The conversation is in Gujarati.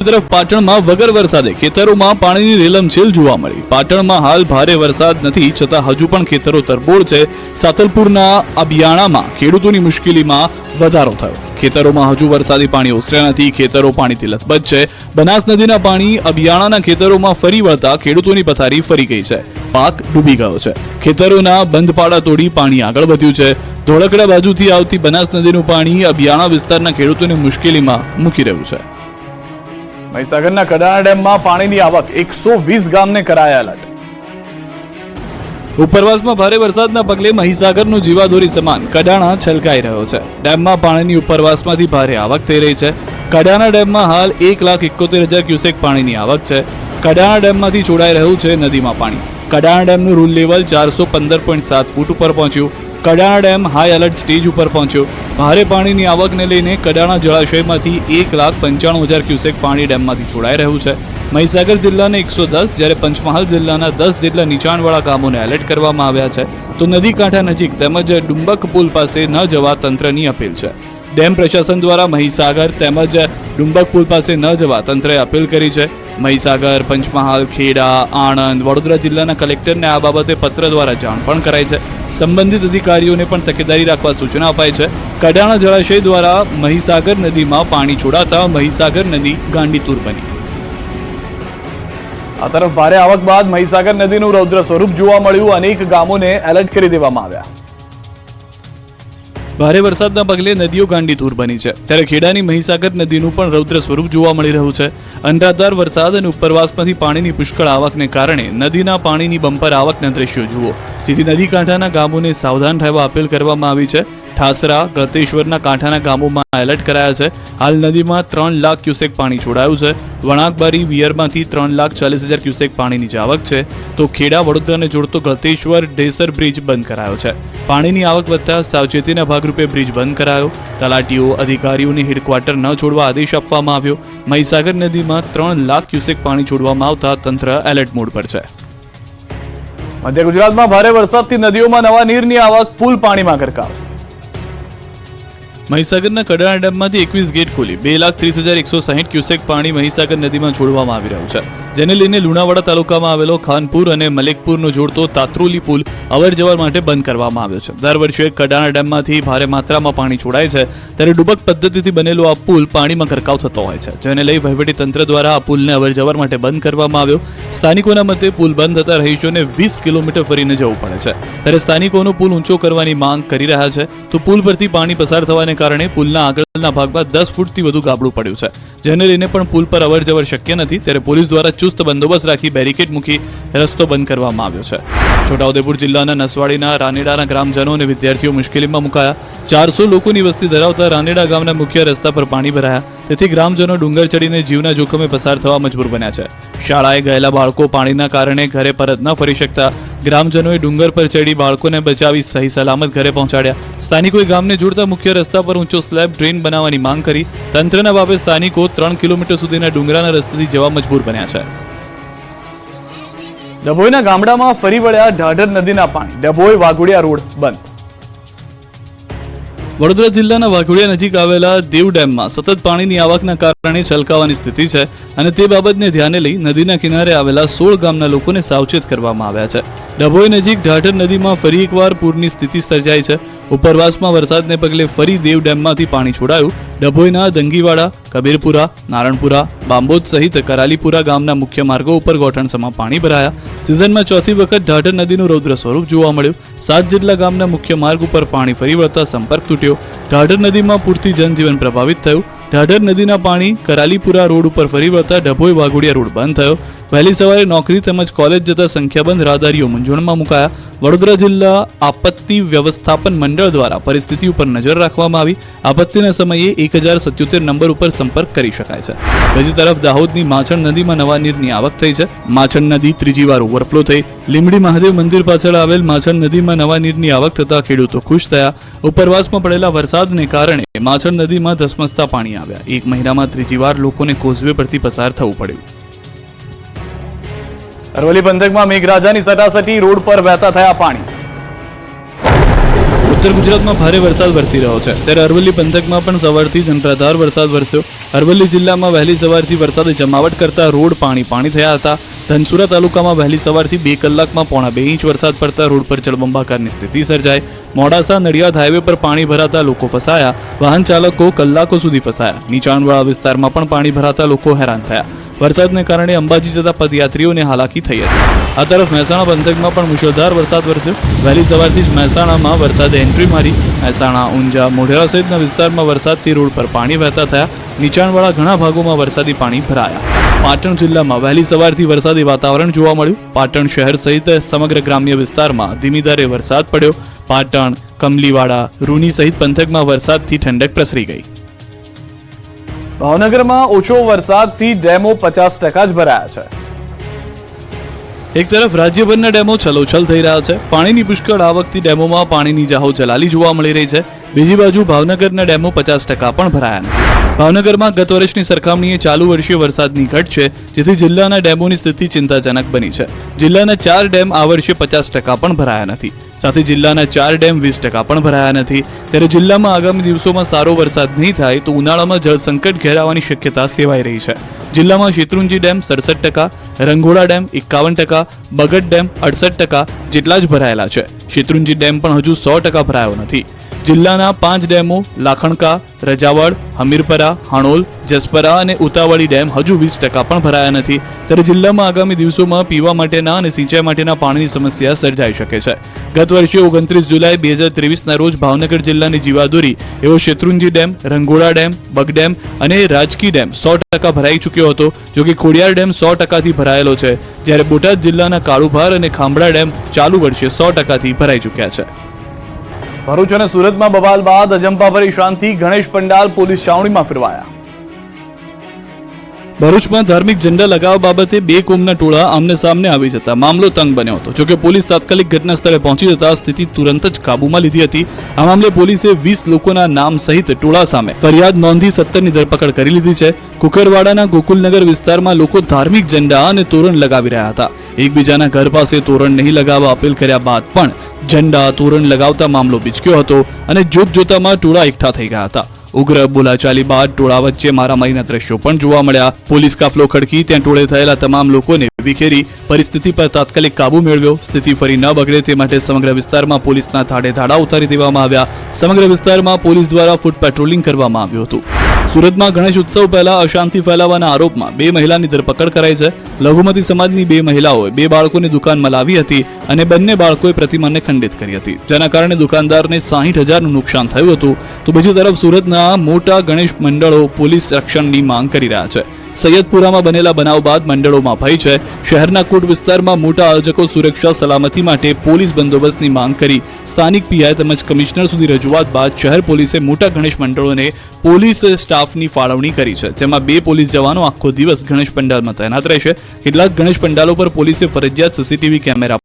તરફ પાટણમાં વગર વરસાદે ખેતરોમાં પાણીની રેલમછેલ જોવા મળી। પાટણમાં હાલ ભારે વરસાદ નથી છતાં હજુ પણ ખેતરો તરબોળ છે। સાતલપુરના અબિયાણામાં ખેડૂતોની મુશ્કેલીમાં વધારો થયો। ખેતરોમાં હજુ વરસાદી પાણી ઓસર્યા નથી। ખેતરો પાણીથી લથબથ છે। બનાસ નદીના પાણી અબિયાણાના ખેતરોમાં ફરી વળતા ખેડૂતોની પથારી ફરી ગઈ છે। પાક ડૂબી ગયો છે। ખેતરોના બંધ પાડા તોડી પાણી આગળ વધ્યું છે। ધોળકડા બાજુથી આવતી બનાસ નદીનું પાણી અબિયાણા વિસ્તારના ખેડૂતોને મુશ્કેલીમાં મૂકી રહ્યું છે। મહીસાગરના કડાણા ડેમમાં પાણીની આવક 120 ગામને કરાયા એલર્ટ। ઉપરવાસમાં ભારે વરસાદના પગલે મહીસાગરનું જીવાદોરી સમાન કડાણા છલકાઈ રહ્યો છે। ડેમમાં પાણીની ઉપરવાસમાંથી ભારે આવક થઈ રહી છે। કડાણા ડેમમાં હાલ 1,71,000 ક્યુસેક પાણીની આવક છે। કડાણા ડેમમાંથી છોડાઈ રહ્યું છે નદીમાં પાણી। કડાણા ડેમનું રૂલ લેવલ 415.7 ફૂટ ઉપર પહોંચ્યું। Kadana dam high alert stage ઉપર પહોંચ્યો। ભારે પાણીની આવકને લઈને કડાણા જળાશયમાંથી 1,95,000 ક્યુસેક પાણી ડેમમાંથી છોડાઈ રહ્યું છે। મહીસાગર જિલ્લાને 110 જ્યારે પંચમહાલ જિલ્લાના 10 જેટલા નીચાણવાળા ગામોને એલર્ટ કરવામાં આવ્યા છે। તો નદી કાંઠા નજીક તેમજ ડુંબક પુલ પાસે ન જવા તંત્રની અપીલ છે। ડેમ પ્રશાસન દ્વારા મહીસાગર તેમજ ડુંબક પુલ પાસે ન જવા તંત્રએ અપીલ કરી છે। મહીસાગર, પંચમહાલ, ખેડા, આણંદ, વડોદરા જિલ્લાના કલેક્ટરને આ બાબતે પત્ર દ્વારા જાણ પણ કરાઈ છે। સંબંધિત અધિકારીઓને પણ તકેદારી રાખવા સૂચના અપાઈ છે। કડાણા જળાશય દ્વારા મહીસાગર નદીમાં પાણી છોડાતા મહીસાગર નદી ગાંડીતુર બની। આ તરફ ભારે આવક બાદ મહીસાગર નદીનું રૌદ્ર સ્વરૂપ જોવા મળ્યું। અનેક ગામોને એલર્ટ કરી દેવામાં આવ્યા। ભારે વરસાદના પગલે નદીઓ ગાંડીતુર બની છે ત્યારે ખેડાની મહીસાગર નદીનું પણ રૌદ્ર સ્વરૂપ જોવા મળી રહ્યું છે। અનરાધાર વરસાદ અને ઉપરવાસમાંથી પાણીની પુષ્કળ આવકને કારણે નદીના પાણીની બમ્પર આવકના દ્રશ્યો જુઓ, જેથી નદી કાંઠાના ગામોને સાવધાન રહેવા અપીલ કરવામાં આવી છે। ઠાસરા, ગળતેશ્વરના કાંઠાના ગામોમાં એલર્ટ કરાયા છે। હાલ નદીમાં 3 લાખ ક્યુસેક પાણી છોડાયું છે। વણાકબારી વિયરમાંથી 3,40,000 ક્યુસેક પાણીની આવક છે। તો ખેડા વડોદરાને જોડતો ગળતેશ્વર ડેસર બ્રિજ બંધ કરાયો છે। પાણીની આવક વધતા સાવચેતીના ભાગરૂપે બ્રિજ બંધ કરાયો। તલાટીઓ, અધિકારીઓને હેડક્વાર્ટર ન છોડવા આદેશ આપવામાં આવ્યો। મહીસાગર નદીમાં 3 લાખ ક્યુસેક પાણી છોડવામાં આવતા તંત્ર એલર્ટ મોડ પર છે। મધ્ય ગુજરાતમાં ભારે વરસાદથી નદીઓમાં નવા નીરની આવક, પુલ પાણીમાં ગરકાવ। મહીસાગરના કડાણા ડેમમાંથી 21 ગેટ ખોલી 2,30,160 ક્યુસેક પાણી મહીસાગર નદીમાં છોડવામાં આવી રહ્યું છે, જેને લઈને લુણાવાડા તાલુકામાં આવેલો ખાનપુર અને મલેકપુરનો જોડતો તાત્રોલી પુલ અવરજવર માટે બંધ કરવામાં આવ્યો છે। દર વર્ષે કડાણા ડેમમાંથી ભારે માત્રામાં પાણી છોડાય છે ત્યારે ડુબક પદ્ધતિથી બનેલો આ પુલ પાણીમાં ગરકાવ થતો હોય છે, જેને લઈ વહીવટી તંત્ર દ્વારા આ પુલને અવરજવર માટે બંધ કરવામાં આવ્યો। સ્થાનિકોના મતે પુલ બંધ થતા રહીશોને 20 કિલોમીટર ફરીને જવું પડે છે ત્યારે સ્થાનિકોનો પુલ ઊંચો કરવાની માંગ કરી રહ્યા છે। તો પુલ પરથી પાણી પસાર થવાને કારણે પુલના આગળના ભાગમાં 10 ફૂટથી વધુ ગાબડું પડ્યું છે, જેને લઈને પણ પુલ પર અવરજવર શક્ય નથી। ત્યારે પોલીસ દ્વારા ચુસ્ત બંદોબસ્ત રાખી બેરિકેડ મૂકી રસ્તો બંધ કરવામાં આવ્યો છે। છોટાઉદેપુર જિલ્લાના નસવાડીના રાનેડાના ગ્રામજનો અને વિદ્યાર્થીઓ મુશ્કેલીમાં મુકાયા। 400 લોકોની વસ્તી ધરાવતા રાનેડા ગામના મુખ્ય રસ્તા પર પાણી ભરાયા, તેથી ગ્રામજનો ડુંગર ચડીને જીવના જોખમે પસાર થવા મજબૂર બન્યા છે। શાળાએ ગયેલા બાળકો પાણીના કારણે ઘરે પરત ન ફરી શકતા ગ્રામજનોએ ડુંગર પર ચડી બાળકોને બચાવી સહી સલામત ઘરે પહોંચાડ્યા। સ્થાનિકોએ ગામને જોડતા મુખ્ય રસ્તા પર ઊંચો સ્લેબ ડ્રેન બનાવવાની માંગ કરી। તંત્રના બાબે સ્થાનિકો 3 કિલોમીટર સુધીના ડુંગરાના રસ્તેથી જવા મજબૂર બન્યા છે। ડભોઈના ગામડામાં ફરી વળ્યા ઢાઢર નદીના પાણી, ડભોઈ વાઘોડિયા રોડ બંધ। વડોદરા જિલ્લાના વાઘોડિયા નજીક આવેલા દેવ ડેમમાં સતત પાણીની આવકના કારણે છલકાવાની સ્થિતિ છે અને તે બાબતને ધ્યાને લઈ નદીના કિનારે આવેલા 16 ગામના લોકોને સાવચેત કરવામાં આવ્યા છે। ડભોઈ નજીક ઢાઢર નદીમાં ફરી એકવાર પૂરની સ્થિતિ સર્જાઈ છે। ઉપરવાસમાં વરસાદને પગલે ફરી દેવ ડેમમાંથી પાણી છોડાયું। ડભોઈના દંગીવાડા, કબીરપુરા, નારણપુરા, બાંબોદ સહિત કરાલીપુરા ગામના મુખ્ય માર્ગો ઉપર ગોઠણસમાં પાણી ભરાયા। સિઝનમાં ચોથી વખત ઢાઢર નદીનું રૌદ્ર સ્વરૂપ જોવા મળ્યું। 7 જેટલા ગામના મુખ્ય માર્ગ ઉપર પાણી ફરી વળતા સંપર્ક તૂટ્યો। ઢાઢર નદીમાં પૂરથી જનજીવન પ્રભાવિત થયું। ઢાઢર નદીના પાણી કરાલીપુરા રોડ ઉપર ફરી વળતા ડભોઈ વાઘોડિયા રોડ બંધ થયો। વહેલી સવારે નોકરી તેમજ કોલેજ જતા સંખ્યાબંધ રાહદારીઓ મૂંઝવણમાં મુકાયા। વડોદરા જિલ્લા આપત્તિ વ્યવસ્થાપન મંડળ દ્વારા પરિસ્થિતિ ઉપર નજર રાખવામાં આવી। આપત્તિના સમયે 1077 નંબર ઉપર સંપર્ક કરી શકાય છે। બીજી તરફ દાહોદની માછણ નદીમાં નવા નીરની આવક થઈ છે। માછણ નદી ત્રીજી વાર ઓવરફ્લો થઈ। લીંબડી મહાદેવ મંદિર પાછળ આવેલ માછણ નદીમાં નવા નીરની આવક થતા ખેડૂતો ખુશ થયા। ઉપરવાસમાં પડેલા વરસાદને કારણે માછણ નદીમાં ધસમસતા પાણી આવ્યા। એક મહિનામાં ત્રીજી વાર લોકોને કોઝવે પરથી પસાર થવું પડ્યું। અરવલ્લી પંથકમાં મેઘરાજાની સટાસટી, રોડ પર વહેતા થયા પાણી। ઉત્તર ગુજરાતમાં ભારે વરસાદ વરસી રહ્યો છે, ત્યારે અરવલ્લી પંથકમાં પણ સવારથી જ અનરાધાર વરસાદ વરસ્યો. અરવલ્લી જિલ્લામાં વહેલી સવારથી વરસાદે જમાવટ કરતા રોડ પાણી થયા હતા. ધનસુરા તાલુકામાં વહેલી સવારથી 2 કલાકમાં 1.5 ઇંચ વરસાદ પડતા રોડ પર જળબંબાકારની સ્થિતિ સર્જાઈ. મોડાસા નડિયાદ હાઈવે પર પાણી ભરાતા લોકો ફસાયા. વાહન ચાલકો કલાકો સુધી ફસાયા. નીચાણવાળા વિસ્તારમાં પણ પાણી ભરાતા લોકો હેરાન થયા. વરસાદને કારણે અંબાજી જતા પદયાત્રીઓને હાલાકી થઈ હતી. આ તરફ મહેસાણા પંથકમાં પણ મુશળધાર વરસાદ વરસ્યો. વહેલી સવારથી જ મહેસાણામાં વરસાદે એન્ટ્રી મારી. મહેસાણા, ઊંઝા, મોઢેરા સહિતના વિસ્તારમાં વરસાદથી રોડ પર પાણી વહેતા થયા. નીચાણવાળા ઘણા ભાગોમાં વરસાદી પાણી ભરાયા. પાટણ જિલ્લામાં વહેલી સવારથી વરસાદી વાતાવરણ જોવા મળ્યું. પાટણ શહેર સહિત સમગ્ર ગ્રામ્ય વિસ્તારમાં ધીમી ધારે વરસાદ પડ્યો. પાટણ, કમલીવાડા, રૂની સહિત પંથકમાં વરસાદથી ઠંડક પ્રસરી ગઈ. ભાવનગરમાં ઓછો વરસાદથી ડેમો 50% જ ભરાયા છે. એક તરફ રાજ્યભરના ડેમો છલોછલ થઈ રહ્યા છે. પાણીની પુષ્કળ આવકથી ડેમોમાં પાણીની જાહો જલાલી જોવા મળી રહી છે. બીજી બાજુ ભાવનગરના ડેમો 50% પણ ભરાયા નથી. ભાવનગરમાં ગત વર્ષની સરખામણીએ ચાલુ વર્ષે વરસાદની ઘટ છે, જેથી જિલ્લાના ડેમોની સ્થિતિ ચિંતાજનક બની છે. જિલ્લાના 4 ડેમ આ વર્ષે 50% પણ ભરાયા નથી. સાથે જિલ્લાના 4 ડેમ 20% પણ ભરાયા નથી. ત્યારે જિલ્લામાં આગામી દિવસોમાં સારો વરસાદ નહીં થાય તો ઉનાળામાં જળ સંકટ ઘેરાવાની શક્યતા સેવાઈ રહી છે. જિલ્લામાં શેત્રુંજી ડેમ 67%, રંઘોળા ડેમ 51%, બગડ ડેમ 68% જેટલા જ ભરાયેલા છે. શેત્રુંજી ડેમ પણ હજુ 100% ભરાયો નથી. જિલ્લાના 5 ડેમો લાખણકા, રજાવળ, હમીરપરા, હાણોલ, જસપરા અને ઉતાવળી ડેમ હજુ 20% પણ ભરાયા નથી. ત્યારે જિલ્લામાં આગામી દિવસોમાં પીવા માટેના અને સિંચાઈ માટેના પાણીની સમસ્યા સર્જાઈ શકે છે. ગત વર્ષે 29 જુલાઈ 2023ના રોજ ભાવનગર જિલ્લાની જીવાદોરી એવો Shetrunji dam, Ranghola dam, Bag dam અને રાજકી ડેમ 100% ભરાઈ ચૂક્યો હતો. જોકે ખોડિયાર ડેમ 100%થી ભરાયેલો છે, જ્યારે બોટાદ જિલ્લાના કાળુભાર અને ખાંભળા ડેમ ચાલુ વર્ષે 100%થી ભરાઈ ચૂક્યા છે. ભરૂચ અને સુરતમાં બવાલ બાદ અજંપાભરી શાંતિ. ગણેશ પંડાલ પોલીસ છાવણીમાં ફેરવાયા. ભરૂચમાં ધાર્મિક ઝંડા લગાવવા બાબતે 2 કોમના ટોળા આમને સામને આવી જતા મામલો તંગ બન્યો હતો. જોકે પોલીસ તાત્કાલિક ઘટના સ્થળે પહોંચી જતા સ્થિતિ તુરંત જ કાબૂમાં લીધી હતી. આ મામલે પોલીસે 20 લોકોના નામ સહિત ટોળા સામે ફરિયાદ નોંધી 17ની ધરપકડ કરી લીધી છે. કુકરવાડાના ગોકુલનગર વિસ્તારમાં લોકો ધાર્મિક ઝંડા અને તોરણ લગાવી રહ્યા હતા. એકબીજાના ઘર પાસે તોરણ નહીં લગાવવા અપીલ કર્યા બાદ પણ ઝંડા તોરણ લગાવતા મામલો બીચક્યો હતો અને જોતજોતામાં ટોળા એકઠા થઈ ગયા હતા. ઉગ્ર બોલાચાલી બાદ ટોળા વચ્ચે મારામારીના દ્રશ્યો પણ જોવા મળ્યા. પોલીસ કાફલો ખડકી ત્યાં ટોળે થયેલા તમામ લોકોને વિખેરી પરિસ્થિતિ પર તાત્કાલિક કાબુ મેળવ્યો. સ્થિતિ ફરી ન બગડે તે માટે સમગ્ર વિસ્તારમાં પોલીસના ધાડે ધાડા ઉતારી દેવામાં આવ્યા. સમગ્ર વિસ્તારમાં પોલીસ દ્વારા ફૂટ પેટ્રોલિંગ કરવામાં આવ્યું હતું. સુરતમાં ગણેશ ઉત્સવ પહેલા અશાંતિ ફેલાવવાના આરોપમાં 2 મહિલાની ધરપકડ કરાઈ છે. લઘુમતી સમાજની 2 મહિલાઓએ 2 બાળકોની દુકાનમાં લાવી હતી અને બંને બાળકોએ પ્રતિમાને ખંડિત કરી હતી, જેના કારણે દુકાનદારને 60,000નું નુકસાન થયું હતું. તો બીજી તરફ સુરતના મોટા ગણેશ મંડળો પોલીસ રક્ષણની માંગ કરી રહ્યા છે. સૈયદપુરામાં બનેલા બનાવ બાદ મંડળોમાં ભય છે. શહેરના કોટ વિસ્તારમાં મોટા આયોજકો સુરક્ષા સલામતી માટે પોલીસ બંદોબસ્તની માંગ કરી સ્થાનિક પીઆઈ તેમજ કમિશનર સુધી રજૂઆત બાદ શહેર પોલીસે મોટા ગણેશ મંડળોને પોલીસ સ્ટાફની ફાળવણી કરી છે, જેમાં 2 પોલીસ જવાનો આખો દિવસ ગણેશ પંડાલમાં તૈનાત રહેશે. કેટલાક ગણેશ પંડાલો પર પોલીસે ફરજિયાત સીસીટીવી કેમેરા